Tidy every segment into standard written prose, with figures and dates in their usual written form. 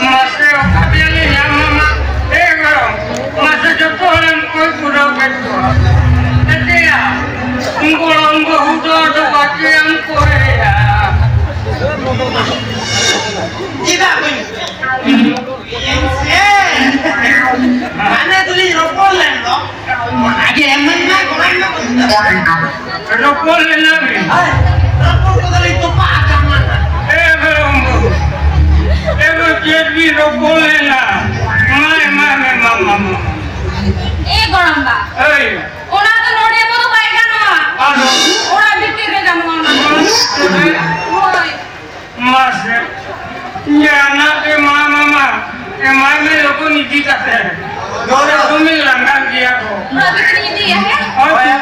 Masih kapilih ya mama. Bro, masih jodohan kau kurang betul. Jadi ya, ngulong gua udah bagi yang kue ya. Tidak pun. Mana tulis rokolan loh? Aja emang nak korang nak. Rokok lagi. Rokok tu tadi tu pak mana? Bro, jadi rokok lah. Mama. Goramba. Hey. Ona to node bodo bai gano. Ano? Ora bitir re jamu ona. Hoi. Mas. Ya na ke mama. Emang ni loko ni kita ter. Dora tumi langgan dia ko. Ora bitir ni dia he. Oh, ya.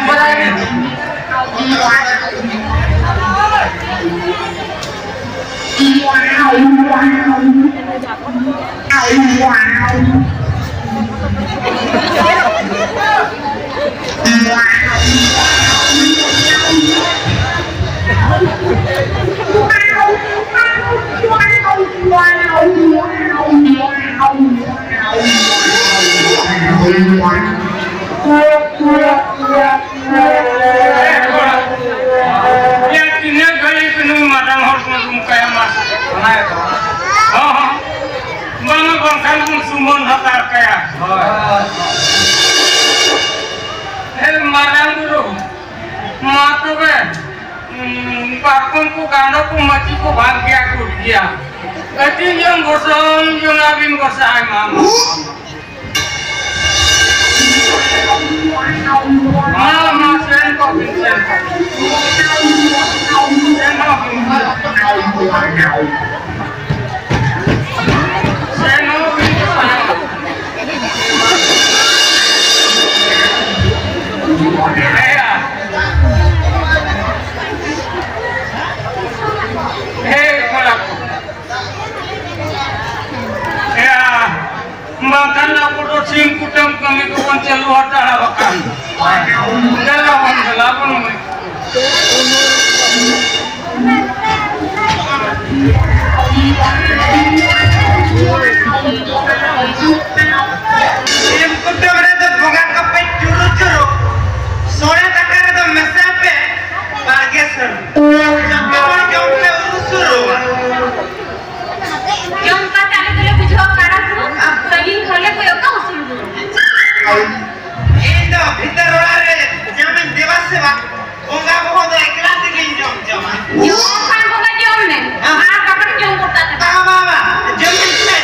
Ya kini kali penuh madang harus kayak mas. Mana bangkai pun sumon hatar kaya. Madang dulu. Matu kan. Parkon ku kano ku mati ku bahagia ku dia. Ati yang gosong yang abim gosai mama. Mama sen ko pinsen ko. Sen ko pinsen. Sen ko pinsen. Makan aku tu simputam kami tu pancen luar tanah makan. Dalam dalam. Simputam ada bukan kapet juru. Sore takkan ada mesape. Bargesan. Jangan jompe urusuru. Jom kata ni tole bujho karat tu. Lagi khale ko yoka usul du. Indo bhitar orare jamin devas seva. Onga bohodo ekla থেকে jom jama. Jom kan ko ga jom ne. Har kapan jom korta tha. Ta baba jamin sai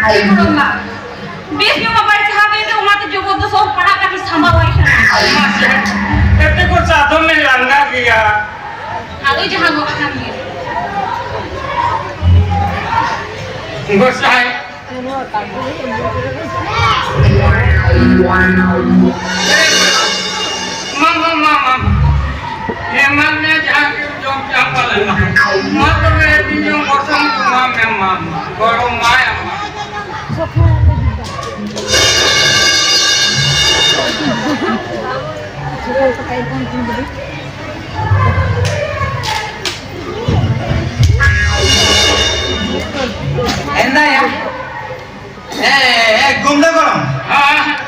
Goramba. Bis ni mobile sahabe tu umat jogo tu soh pada kaki sambal lagi. Ete ko sadon में लंगा किया. Aduh jangan gua makan ni. Gosai. Mama. Emangnya jangan jom jampalan. Mata me bingung kosong cuma memang. Gorong maya. Enda ya. Gumda gorong.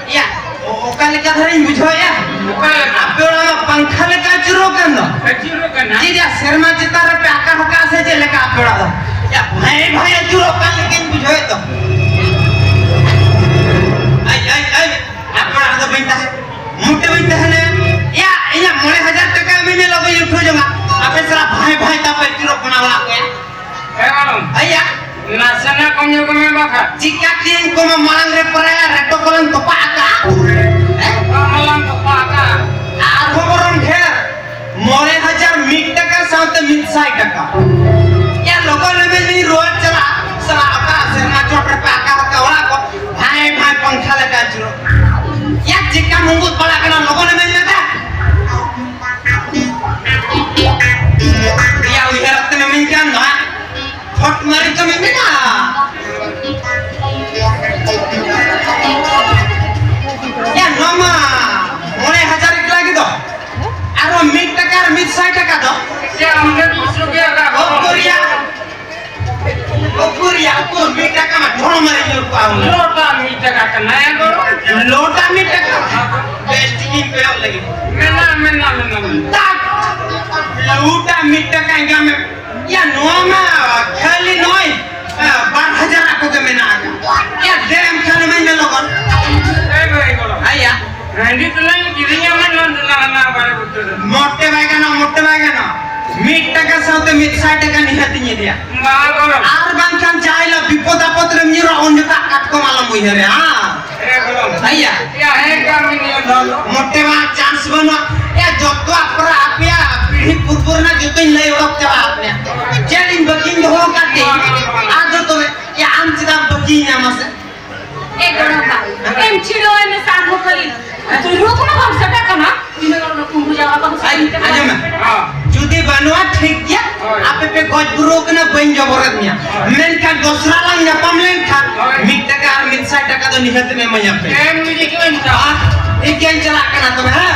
Ya. Oka leka dhari bujho ya. Ape orang pangkha leka juro kan do. Kecil kan? Jadi serma citar pe aka hoka ase je leka ape orang do. Ya bhai juro kan lekin bujho itu. Ay. Ape orang ᱟᱫᱚ ᱵᱟᱹᱧ ᱛᱟᱦᱮᱸ ᱢᱩᱴᱮ ᱵᱟᱹᱧ ᱛᱟᱦᱮᱱᱟ ᱭᱟ ᱤᱧᱟᱹᱜ 9,000 ᱴᱟᱠᱟ ᱢᱤᱱᱮ ᱞᱚᱜᱚᱭ ᱩᱴᱷᱟᱹ ᱡᱚᱝᱟ ᱟᱯᱮ ᱥᱟᱞᱟᱜ ᱵᱷᱟᱭ ᱵᱷᱟᱭ ᱛᱟᱯᱮ ᱪᱤᱨᱚ ᱠᱚᱱᱟ ᱚᱲᱟᱜ ᱠᱚ Ewan, ᱟᱭᱟ nasana kami kami bakar. ᱪᱤᱠᱟ ᱛᱤᱧ ᱠᱚᱢᱟ ᱢᱟᱲᱟᱝ ᱨᱮ ᱯᱟᱨᱟᱭᱟ ᱨᱮᱴᱚ ᱠᱚᱞᱟᱝ ᱛᱚᱯᱟ ᱟᱠᱟ Malam kepaka. ᱟᱨᱦᱚᱸ ᱵᱚᱨᱚᱝ ᱰᱷᱮᱨ 9,000 ᱢᱤᱫ ᱴᱟᱠᱟ ᱥᱟᱶᱛᱮ 100 ᱴᱟᱠᱟ ᱭᱟ ᱞᱚᱜᱚᱱ ᱞᱮᱢᱮᱧ ᱨᱩᱣᱟᱹᱲ ᱪᱟᱞᱟᱜ ᱥᱟᱞᱟ ᱟᱠᱟ ᱥᱮᱨᱢᱟ ᱪᱚᱴ ᱨᱮ ᱯᱮ ᱟᱠᱟ ᱟᱠᱟ ᱚᱲᱟᱜ ᱠᱚ ᱵᱷᱟᱭ ᱵᱷᱟᱭ ᱯᱟᱝᱠᱷᱟ ᱞᱮᱠᱟ ᱪᱩᱨᱚ ᱭᱟ ᱪᱤᱠᱟ ᱢᱩᱸᱜᱩᱫ ᱯᱟᱲᱟᱜ ᱠᱟᱱᱟ ᱞᱚᱜᱚᱱ ᱞᱮᱢᱮᱧ ᱢᱮᱛᱟ ᱭᱟ ᱩᱭᱦᱟᱹᱨ ᱟᱛᱮ ᱢᱮᱢᱮᱧ ᱠᱟᱱ ᱫᱚ ᱯᱷᱚᱴ ᱢᱟরি ᱠᱚ ᱢᱮᱢᱮᱱᱟ ᱭᱟ ᱱᱚᱢᱟ 9,000 ᱮᱠ ᱞᱟᱜᱤ ᱫᱚ ᱟᱨᱚ 1 টাকা আর 100 টাকা দাও Saya ambil busuk ya kak. Korea ko 1 টাকা মা ঢোল মারি জোর পাও Lota minta kak naya koro. লোটা 1 টাকা বেস্ট কি পেও লাগি Mena. tak লোটা 1 টাকা গামে ইয়া নোমা খালি নয় 12,000 ako ke mena aga ya dem খালি মাইনে লগন Eh koro. আইয়া Nanti tu lagi kirinya mana na bare betul. মোটে বাইগানো 1 টাকা সাথে 100 টাকা নিহাতি নিয়ে দিয়া Mbak koro. আর বানখান চাইলা বিপদ আপদ রে মিরা অন্যটা কাটকো মালাম বইরে হ্যাঁ Koro. আইয়া Ya kami ni dulu. মোটে বা চান্স বনো এ যত আপরা আপিয়া পিঢ়ি পূর্বর না যতই লাই ওরক চালা আপনি চেলিন বকিং হো কাটে আজ তো এ আমচিদা বকিং আমাসে Eh, Goramba. Em chilo em sango kali. Tu lu kono bangsa ta kana? Dime kono kumbu jawa bangsa. আজম যদি বানোয়া ঠিক গিয়া আপে পে গজ বুরুক না বইন জবরত নিয়া মেনকা দসরা লাং নাপাম লেনখা 1 টাকা আর 100 টাকা তো নিহাতে মে মাইয়া পে Ni dikirin tak. এই কেন চালা কানা তো হ্যাঁ